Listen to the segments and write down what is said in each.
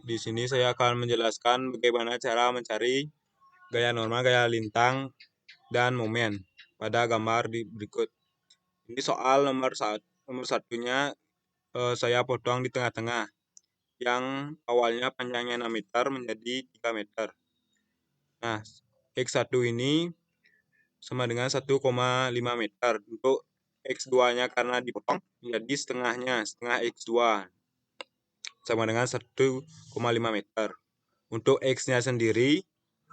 Di sini saya akan menjelaskan bagaimana cara mencari gaya normal, gaya lintang, dan momen pada gambar di berikut. Ini soal nomor satunya saya potong di tengah-tengah, yang awalnya panjangnya 6 meter menjadi 3 meter. Nah, X1 ini sama dengan 1,5 meter. Untuk X2-nya karena dipotong menjadi setengah X2 sama dengan 1,5 meter. Untuk X-nya sendiri,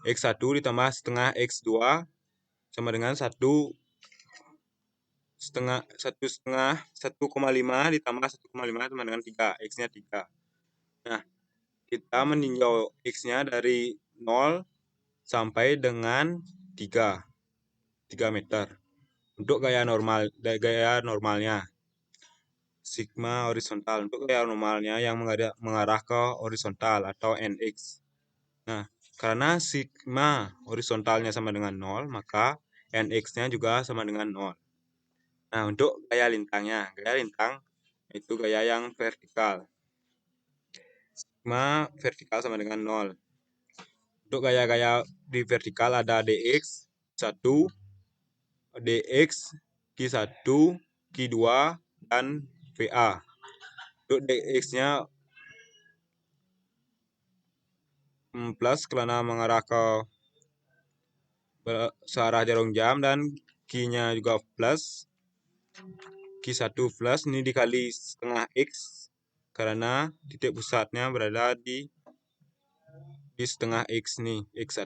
X1 ditambah setengah X2 sama dengan 1,5 ditambah 1,5 sama dengan 3. X-nya 3. Nah, kita meninjau X-nya dari 0 sampai dengan 3 meter. Untuk gaya normalnya sigma horizontal. Untuk gaya normalnya yang mengarah ke horizontal atau NX. Nah, karena sigma horizontalnya sama dengan 0, maka NX-nya juga sama dengan 0. Nah, untuk gaya lintang itu gaya yang vertikal. Sigma vertikal sama dengan 0. Untuk gaya-gaya di vertikal ada DX, 1, DX, Q1, Q2, dan VA. Untuk DX-nya plus karena mengarah ke searah jarum jam, dan Q-nya juga plus. Q1 plus ini dikali setengah X karena titik pusatnya berada di setengah X nih, X1.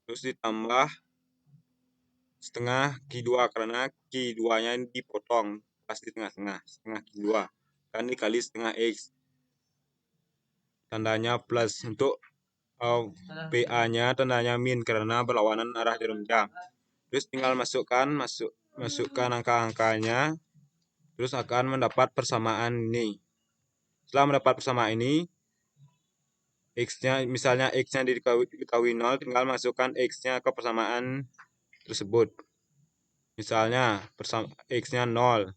Terus ditambah setengah Q2 karena Q2-nya dipotong pasti tengah-tengah, setengah Q2 kan dikali setengah X, tandanya plus. Untuk PA-nya tandanya min karena berlawanan arah jarum jam. Terus tinggal masukkan angka-angkanya, terus akan mendapat persamaan ini. Setelah mendapat persamaan ini, X-nya, misalnya X-nya diketahui 0, tinggal masukkan X-nya ke persamaan tersebut. Misalnya X-nya 0,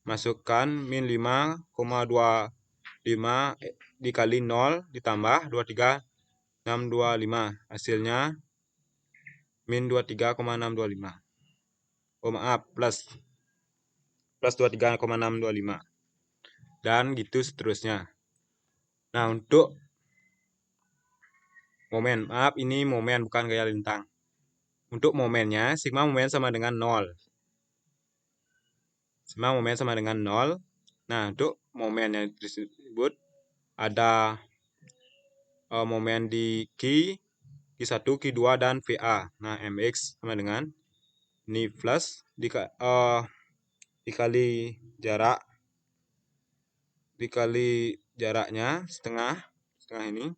masukkan min 5,25 dikali 0 ditambah 23,625. Hasilnya min 23,625. Oh maaf, plus 23,625. Dan gitu seterusnya. Nah, untuk momen, maaf ini momen bukan gaya lintang. Untuk momennya, sigma momen sama dengan 0. Sigma momen sama dengan 0. Nah, untuk momen yang tersebut ada momen di Q1, Q2, dan VA. Nah, MX sama dengan ini plus dikali jaraknya setengah ini,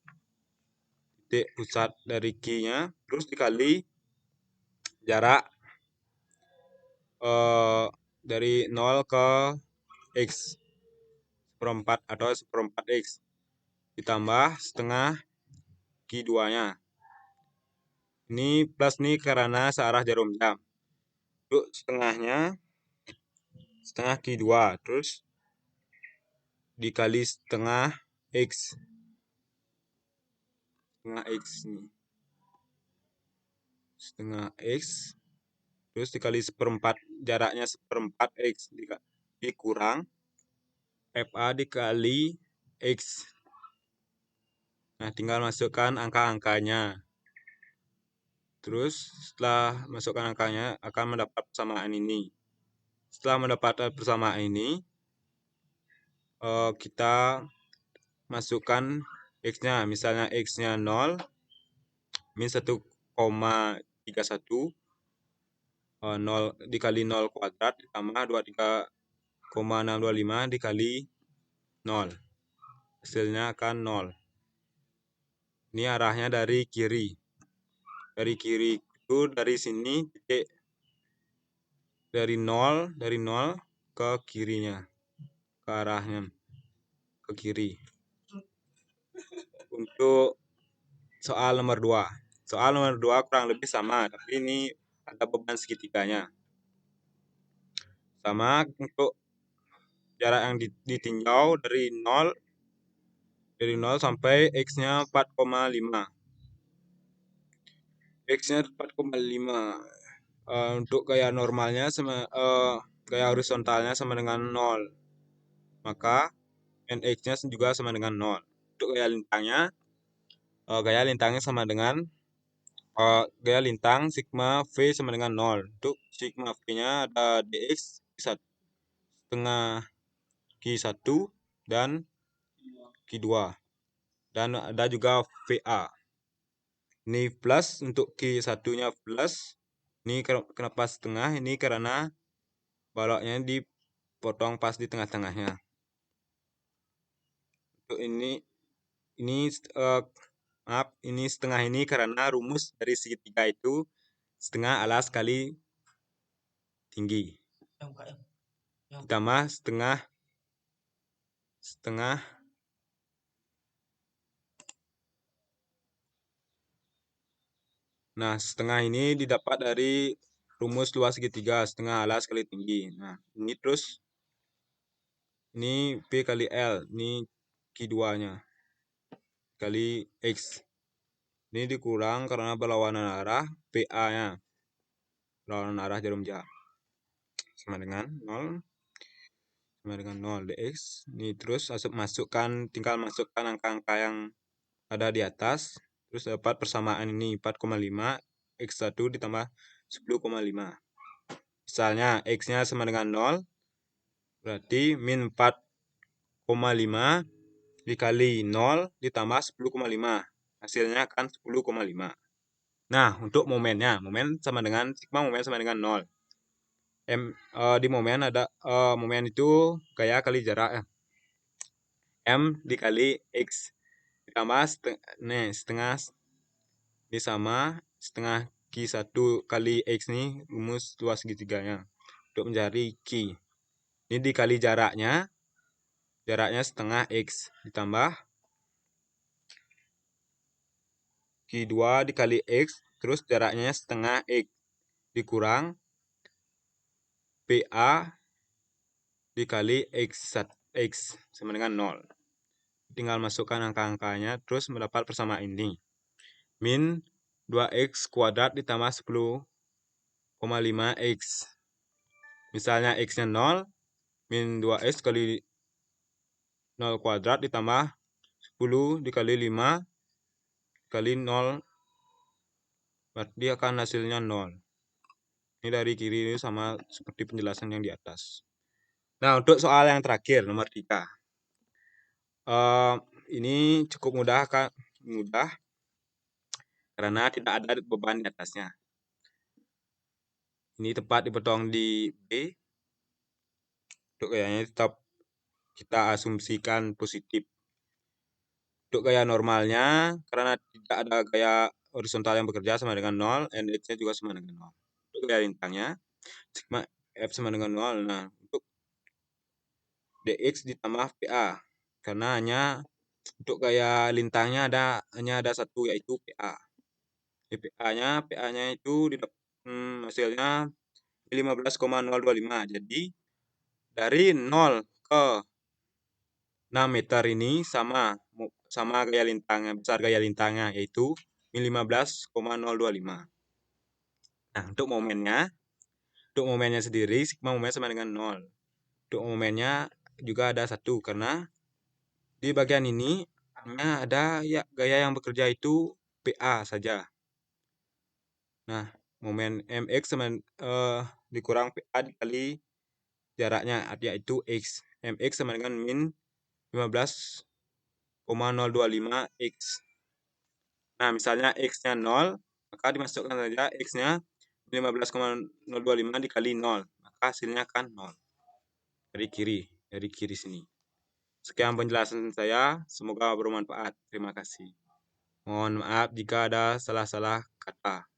titik pusat dari Q-nya, terus dikali jarak dari 0 ke X seperempat atau seperempat X ditambah setengah Q2-nya. Ini plus nih karena searah jarum jam. Untuk setengah Q2 terus dikali setengah X. Setengah X terus dikali seperempat, jaraknya seperempat X dikurang FA dikali X. Nah, tinggal masukkan angka-angkanya. Terus setelah masukkan angkanya akan mendapat persamaan ini. Setelah mendapat persamaan ini, kita masukkan X-nya. Misalnya X-nya 0, min 1,31, 0 dikali 0 kuadrat ditambah 23,625 dikali 0. Hasilnya akan 0. Ini arahnya dari kiri. Dari kiri itu dari sini titik dari 0 ke kirinya, ke arahnya ke kiri. Untuk soal nomor 2. Soal nomor 2 kurang lebih sama, tapi ini ada beban segitiganya. Sama untuk jarak yang ditinjau dari 0 sampai X-nya 4,5. X-nya 4,5. Untuk gaya normalnya gaya horizontalnya sama dengan 0. Maka NX-nya juga sama dengan 0. Untuk gaya lintangnya sama dengan gaya lintang sigma V sama dengan 0. Untuk sigma V-nya ada dx setengah Q1 dan Q2. Dan ada juga VA. Ini plus untuk Q1-nya plus. Ini kenapa setengah? Ini karena baloknya dipotong pas di tengah-tengahnya. Untuk ini setengah ini karena rumus dari segitiga itu setengah alas kali tinggi ditambah setengah Nah, setengah ini didapat dari rumus luas segitiga setengah alas kali tinggi. Nah, ini terus ini P kali L, ini Q2-nya kali X. Ini dikurang karena berlawanan arah, PA-nya berlawanan arah jarum jam sama dengan 0 dx. Ini terus tinggal masukkan angka-angka yang ada di atas, terus dapat persamaan ini 4,5 X1 ditambah 10,5. Misalnya X-nya sama dengan 0, berarti min 4,5 dikali 0 ditambah 10,5. Hasilnya akan 10,5. Nah, untuk momen sama dengan sigma momen sama dengan 0. Di momen ada momen itu gaya kali jarak ya. M dikali X ditambah setengah ini sama setengah Q1 kali X nih rumus luas segitiganya untuk mencari Q. Ini dikali jaraknya setengah X ditambah Q2 dikali X terus jaraknya setengah X dikurang PA dikali X sama dengan 0. Tinggal masukkan angka-angkanya terus mendapat persamaan ini. Min 2X kuadrat ditambah 10,5X. Misalnya X-nya 0, min 2X kali 0 kuadrat ditambah 10 dikali 5 kali 0. Berarti akan hasilnya 0. Ini dari kiri ini sama seperti penjelasan yang di atas. Nah, untuk soal yang terakhir, nomor 3. Ini cukup mudah karena tidak ada beban di atasnya. Ini tepat dipotong di B. Untuk gayanya tetap kita asumsikan positif. Untuk gaya normalnya, karena tidak ada gaya horizontal yang bekerja sama dengan 0, NX-nya juga sama dengan 0. Untuk gaya lintangnya, sigma F sama dengan 0. Nah, untuk dx ditambah PA, karena hanya untuk gaya lintangnya hanya ada satu, yaitu PA. PA-nya itu hasilnya 15,025. Jadi dari 0 ke 6 meter ini sama gaya lintangnya, besar gaya lintangnya yaitu 15,025. Nah, untuk momennya sendiri sigma momen sama dengan 0. Untuk momennya juga ada 1 karena di bagian ini hanya ada gaya yang bekerja itu PA saja. Nah, momen MX sama dikurang PA dikali jaraknya yaitu X. MX sama dengan min 15,025 X. Nah, misalnya X-nya 0, maka dimasukkan saja X-nya 15,025 dikali 0. Maka hasilnya akan 0. Dari kiri sini. Sekian penjelasan saya, semoga bermanfaat. Terima kasih. Mohon maaf jika ada salah-salah kata.